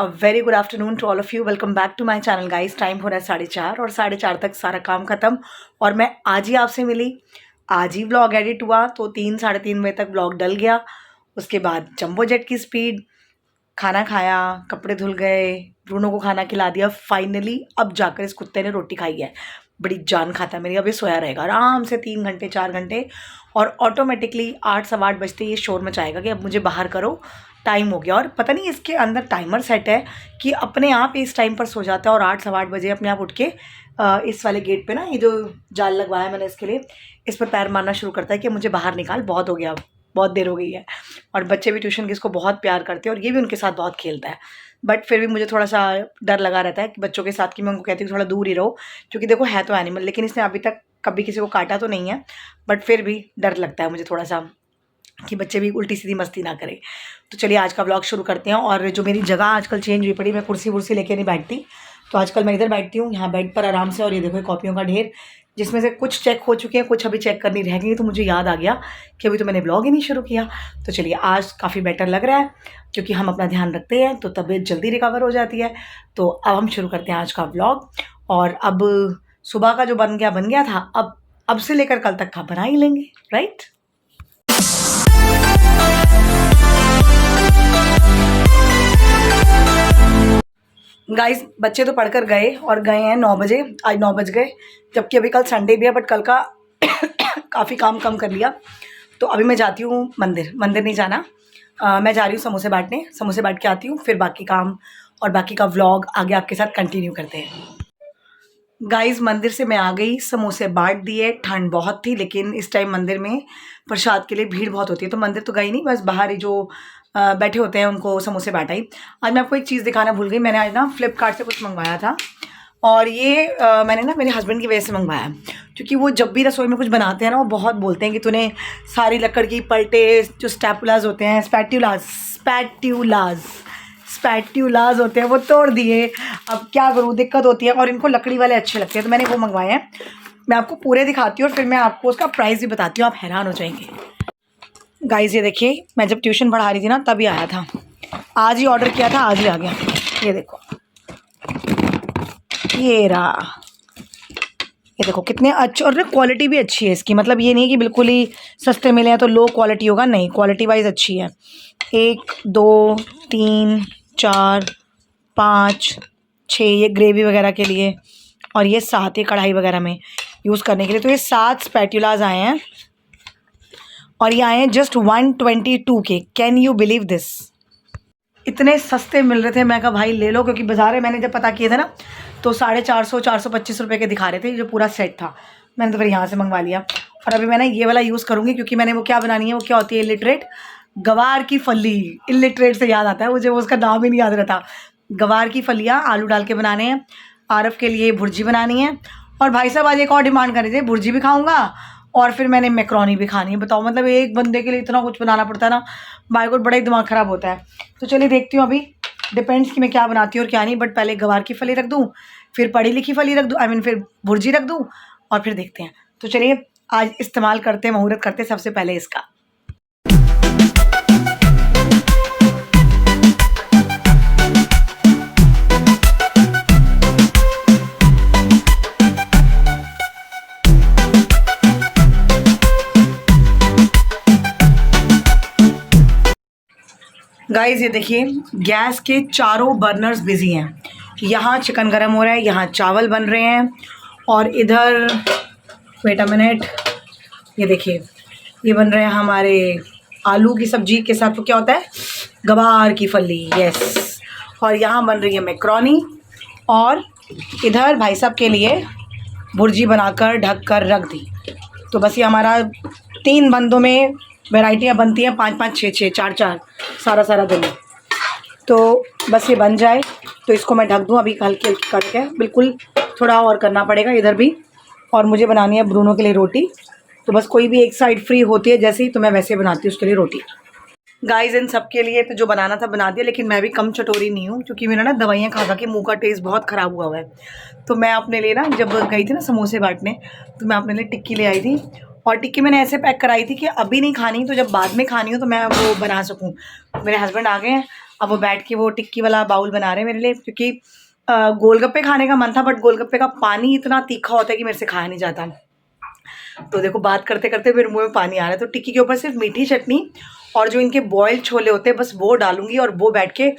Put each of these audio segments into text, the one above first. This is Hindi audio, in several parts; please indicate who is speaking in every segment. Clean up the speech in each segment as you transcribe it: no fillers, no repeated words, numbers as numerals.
Speaker 1: A very good afternoon to all of you. Welcome back to my channel guys. Time हो रहा है 4:30 और 4:30 तक सारा काम खत्म और मैं आज ही आपसे मिली। आज ही व्लॉग एडिट हुआ तो 3 साढ़े 3 बजे तक व्लॉग डल गया। उसके बाद जंबो जेट की स्पीड, खाना खाया, कपड़े धुल गए, ब्रूनो को खाना खिला दिया। फाइनली अब जाकर इस कुत्ते ने रोटी खाई है। बड़ी जान खाता है मेरी। अभी सोया रहेगा आराम से 3 घंटे 4 घंटे और ऑटोमेटिकली 8 सवा 8 बजते ये शोर मचाएगा कि अब मुझे बाहर करो, टाइम हो गया। और पता नहीं इसके अंदर टाइमर सेट है कि अपने आप इस टाइम पर सो जाता है और 8 सवा 8 बजे अपने आप उठ के इस वाले गेट पे ना, ये जो जाल लगवाया है मैंने इसके लिए, इस पर पैर मारना शुरू करता है कि मुझे बाहर निकाल, बहुत हो गया, बहुत देर हो गई है। और बच्चे भी ट्यूशन के इसको बहुत प्यार करते हैं और ये भी उनके साथ बहुत खेलता है। बट फिर भी मुझे थोड़ा सा डर लगा रहता है कि बच्चों के साथ, कि मैं उनको कहती हूँ थोड़ा दूर ही रहो, क्योंकि देखो है तो एनिमल, लेकिन इसने अभी तक कभी किसी को काटा तो नहीं है। बट फिर भी डर लगता है मुझे थोड़ा सा कि बच्चे भी उल्टी सीधी मस्ती ना करें। तो चलिए आज का व्लॉग शुरू करते हैं। और जो मेरी जगह आजकल चेंज हुई पड़ी, मैं कुर्सी वुर्सी लेके नहीं बैठती, तो आजकल मैं इधर बैठती हूँ, यहाँ बेड पर आराम से। और ये देखो कॉपियों का ढेर, जिसमें से कुछ चेक हो चुके हैं, कुछ अभी चेक करनी रह गई। तो मुझे याद आ गया कि अभी तो मैंने व्लॉग ही नहीं शुरू किया। तो चलिए आज काफ़ी बेटर लग रहा है, क्योंकि हम अपना ध्यान रखते हैं तो तबीयत जल्दी रिकवर हो जाती है। तो अब हम शुरू करते हैं आज का व्लॉग। और अब सुबह का जो बन गया था, अब से लेकर कल तक का बना ही लेंगे, राइट। गाइस बच्चे तो पढ़कर गए और गए हैं 9 बजे। आज 9 बज गए, जबकि अभी कल संडे भी है, बट कल का काफ़ी काम कम कर लिया। तो अभी मैं जाती हूँ मंदिर नहीं जाना। मैं जा रही हूँ समोसे बांटने, समोसे बांट के आती हूँ, फिर बाकी काम और बाकी का व्लॉग आगे आपके साथ कंटिन्यू करते हैं। गाइस मंदिर से मैं आ गई, समोसे बांट दिए। ठंड बहुत थी, लेकिन इस टाइम मंदिर में प्रसाद के लिए भीड़ बहुत होती है, तो मंदिर तो गई नहीं, बस बाहर ही जो बैठे होते हैं उनको समोसे बांटाई। आज मैं आपको एक चीज़ दिखाना भूल गई। मैंने आज ना फ्लिपकार्ट से कुछ मंगवाया था, और ये मैंने ना मेरे हस्बैंड की वजह से मंगवाया, क्योंकि वो जब भी रसोई में कुछ बनाते हैं ना, वो बहुत बोलते हैं कि तूने सारी लकड़ की पलटे, जो स्टैपुलाज होते हैं, स्पैट्यूलाज होते हैं, वो तोड़ दिए। अब क्या करूँ, दिक्कत होती है। और इनको लकड़ी वाले अच्छे लगते हैं, तो मैंने वो मंगवाए हैं। मैं आपको पूरे दिखाती हूँ और फिर मैं आपको उसका प्राइस भी बताती हूँ, आप हैरान हो जाएंगे। गाइस ये देखिए, मैं जब ट्यूशन पढ़ा रही थी ना, तभी आया था। आज ही ऑर्डर किया था, आज ही आ गया। ये देखो, ये रहा। ये देखो कितने अच्छे, और क्वालिटी भी अच्छी है इसकी। मतलब ये नहीं कि बिल्कुल ही सस्ते मिले हैं तो लो क्वालिटी होगा, नहीं, क्वालिटी वाइज अच्छी है। 1 2 3 4 5 6 ये ग्रेवी वगैरह के लिए, और ये 7 ये कढ़ाई वगैरह में यूज़ करने के लिए। तो ये 7 स्पैटुलाज आए हैं, और ये आए हैं जस्ट 122 के। Can you believe this? इतने सस्ते मिल रहे थे। मैं कहा भाई ले लो, क्योंकि बाज़ार में मैंने जब पता किए थे ना, तो 450 425 रुपये के दिखा रहे थे, जो पूरा सेट था। मैंने तो फिर यहाँ से मंगवा लिया। और अभी मैंने ये वाला यूज़ करूँगी, क्योंकि मैंने वो क्या बनानी है, वो क्या होती है, इलिटरेट गवार की फली। इलिटरेट से याद आता है मुझे, वो उसका नाम ही नहीं याद रहता। गवार की फलियाँ आलू डाल के बनाने हैं। आरफ के लिए भुर्जी बनानी है। और भाई साहब आज एक और डिमांड कर रहे थे, भुर्जी भी खाऊँगा और फिर मैंने मैक्रोनी भी खानी है। बताओ, मतलब एक बंदे के लिए इतना कुछ बनाना पड़ता है ना, भाई को बड़ा ही दिमाग ख़राब होता है। तो चलिए देखती हूँ, अभी डिपेंड्स कि मैं क्या बनाती हूँ और क्या नहीं। बट पहले गवार की फली रख दूँ, फिर पढ़ी लिखी फली रख दूँ, फिर भुर्जी रख दूँ, और फिर देखते हैं। तो चलिए आज इस्तेमाल करते हैं, मुहूर्त करते हैं सबसे पहले इसका। गाइस ये देखिए, गैस के चारों बर्नर्स बिजी हैं। यहाँ चिकन गरम हो रहा है, यहाँ चावल बन रहे हैं, और इधर वेट अ मिनट, ये देखिए ये बन रहे हैं हमारे आलू की सब्जी के साथ। वो क्या होता है, गवार की फली, यस। और यहाँ बन रही है मैक्रोनी, और इधर भाई साहब के लिए भुर्जी बनाकर ढक कर रख दी। तो बस ये हमारा 3 बंदों में वैरायटियाँ बनती हैं, 5 5 6 6 4 4 सारा दिन। तो बस ये बन जाए तो इसको मैं ढक दूँ अभी हल्की हल्की करके। बिल्कुल थोड़ा और करना पड़ेगा इधर भी। और मुझे बनानी है ब्रूनो के लिए रोटी, तो बस कोई भी एक साइड फ्री होती है जैसे ही, तो मैं वैसे बनाती हूँ उसके लिए रोटी। गाइस इन सब के लिए तो जो बनाना था बना दिया, लेकिन मैं भी कम चटोरी नहीं हूँ, क्योंकि मेरा ना दवाइयाँ खा के मुँह का टेस्ट बहुत ख़राब हुआ है। तो मैं अपने लिए ना, जब गई थी ना समोसे बांटने, तो मैं अपने लिए टिक्की ले आई थी। और टिक्की मैंने ऐसे पैक कराई थी कि अभी नहीं खानी, तो जब बाद में खानी हो तो मैं वो बना सकूँ। मेरे हस्बैंड आ गए हैं, अब वो बैठ के वो टिक्की वाला बाउल बना रहे हैं मेरे लिए, क्योंकि गोलगप्पे खाने का मन था, बट गोलगप्पे का पानी इतना तीखा होता है कि मेरे से खाया नहीं जाता। तो देखो बात करते करते मेरे मुंह में पानी आ रहा है। तो टिक्की के ऊपर सिर्फ मीठी चटनी और जो इनके बॉइल्ड छोले होते हैं बस वो डालूंगी, और वो बैठ के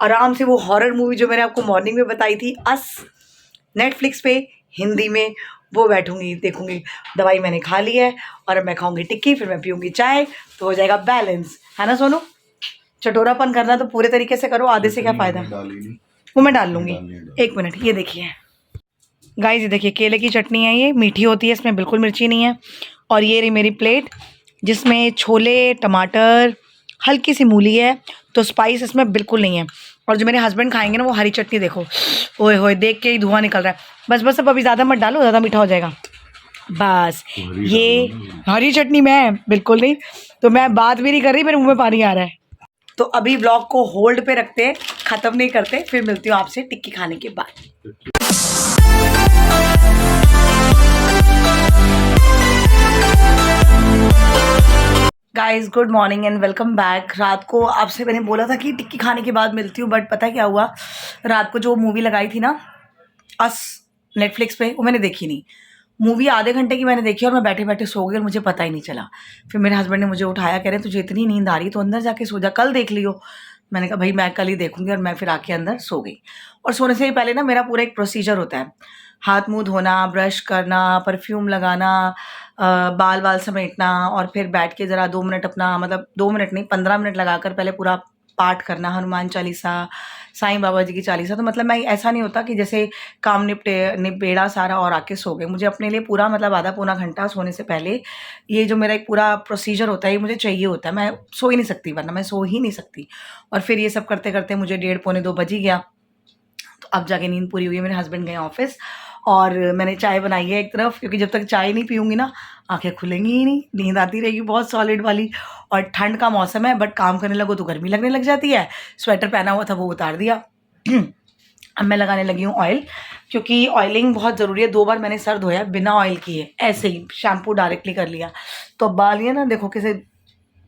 Speaker 1: आराम से वो हॉरर मूवी जो मैंने आपको मॉर्निंग में बताई थी अस, नेटफ्लिक्स पे हिंदी में, वो बैठूंगी देखूंगी। दवाई मैंने खा ली है और अब मैं खाऊंगी टिक्की, फिर मैं पीऊंगी चाय, तो हो जाएगा बैलेंस, है ना सोनू? चटोरापन करना तो पूरे तरीके से करो, आधे से क्या फ़ायदा। वो मैं डाल लूँगी, 1 मिनट। ये देखिए गाइस, ये देखिए केले की चटनी है, ये मीठी होती है, इसमें बिल्कुल मिर्ची नहीं है। और ये रही मेरी प्लेट जिसमें छोले, टमाटर, हल्की सी मूली है, तो स्पाइस इसमें बिल्कुल नहीं है। और जो मेरे हस्बैंड खाएंगे ना वो हरी चटनी, देखो ओए होए देख के ही धुआं निकल रहा है। बस बस अब अभी ज़्यादा मत डालो, ज़्यादा मीठा हो जाएगा। बस ये हरी चटनी मैं बिल्कुल नहीं, तो मैं बात भी नहीं कर रही, मेरे मुँह में पानी आ रहा है। तो अभी ब्लॉग को होल्ड पे रखते हैं, ख़त्म नहीं करते, फिर मिलती हूँ आपसे टिक्की खाने के बाद। Guys good morning and welcome back. रात को आपसे मैंने बोला था कि टिक्की खाने के बाद मिलती हूँ, बट पता है क्या हुआ, रात को जो मूवी लगाई थी ना अस, नेटफ्लिक्स पे, वो मैंने देखी नहीं। मूवी आधे घंटे की मैंने देखी और मैं बैठे बैठे सो गई और मुझे पता ही नहीं चला। फिर मेरे हस्बैंड ने मुझे उठाया, कह रहे तुझे इतनी नींद आ रही तो अंदर जाके सो जा, कल देख लियो। मैंने कहा भाई मैं कल ही देखूंगी, और मैं फिर आके अंदर सो गई। और सोने से ही पहले ना मेरा पूरा एक प्रोसीजर होता है, हाथ मुंह धोना, ब्रश करना, परफ्यूम लगाना, बाल वाल समेटना, और फिर बैठ के ज़रा 2 मिनट अपना, मतलब 2 मिनट नहीं 15 मिनट लगाकर पहले पूरा पाठ करना, हनुमान चालीसा, साईं बाबा जी की चालीसा। तो मतलब मैं ऐसा नहीं होता कि जैसे काम निबेड़ा सारा और आके सो गए। मुझे अपने लिए पूरा मतलब आधा पौना घंटा सोने से पहले ये जो मेरा एक पूरा प्रोसीजर होता है ये मुझे चाहिए होता है। मैं सो ही नहीं सकती, वरना मैं सो ही नहीं सकती। और फिर ये सब करते करते मुझे 1:30 पौने 2 बज ही गया। तो अब जाके नींद पूरी हुई है। मेरे हस्बैंड गए ऑफिस और मैंने चाय बनाई है एक तरफ, क्योंकि जब तक चाय नहीं पीऊँगी ना आँखें खुलेंगी ही नहीं, नींद आती रहेगी बहुत सॉलिड वाली। और ठंड का मौसम है, बट काम करने लगो तो गर्मी लगने लग जाती है। स्वेटर पहना हुआ था वो उतार दिया। अब मैं लगाने लगी हूँ ऑयल, क्योंकि ऑयलिंग बहुत ज़रूरी है। 2 बार मैंने सर धोया बिना ऑयल किए, ऐसे ही शैम्पू डायरेक्टली कर लिया। तो बाल ये ना देखो कैसे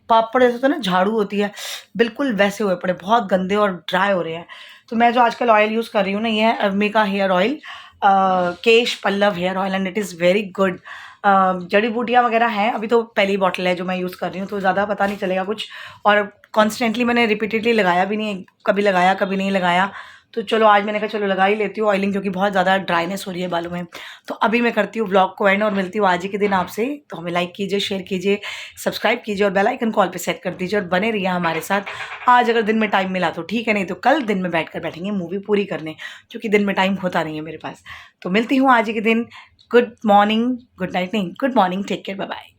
Speaker 1: पापड़ जैसे तो ना झाड़ू होती है, बिल्कुल वैसे हुए पड़े, बहुत गंदे और ड्राई हो रहे हैं। तो मैं जो आजकल ऑयल यूज़ कर रही हूँ ना, ये है अरमी का hair oil, Kesh Pallav hair oil, and it is very good. जड़ी बूटियाँ वगैरह हैं, अभी तो पहली बॉटल है जो मैं यूज़ कर रही हूँ, तो ज़्यादा पता नहीं चलेगा कुछ। और कॉन्स्टेंटली मैंने रिपीटेडली लगाया भी नहीं, कभी लगाया कभी नहीं लगाया। तो चलो आज मैंने कहा चलो लगा ही लेती हूँ ऑयलिंग, क्योंकि बहुत ज़्यादा ड्राइनेस हो रही है बालों में। तो अभी मैं करती हूँ व्लॉग को एंड और मिलती हूँ आज ही के दिन आपसे। तो हमें लाइक कीजिए, शेयर कीजिए, सब्सक्राइब कीजिए और बेल आइकन कॉल पे सेट कर दीजिए और बने रहिए हमारे साथ। आज अगर दिन में टाइम मिला तो ठीक है, नहीं तो कल दिन में बैठेंगे मूवी पूरी करने, क्योंकि दिन में टाइम होता नहीं है मेरे पास। तो मिलती हूँ आज ही के दिन। गुड मॉर्निंग, गुड नाइट नहीं, good morning, take care, bye bye.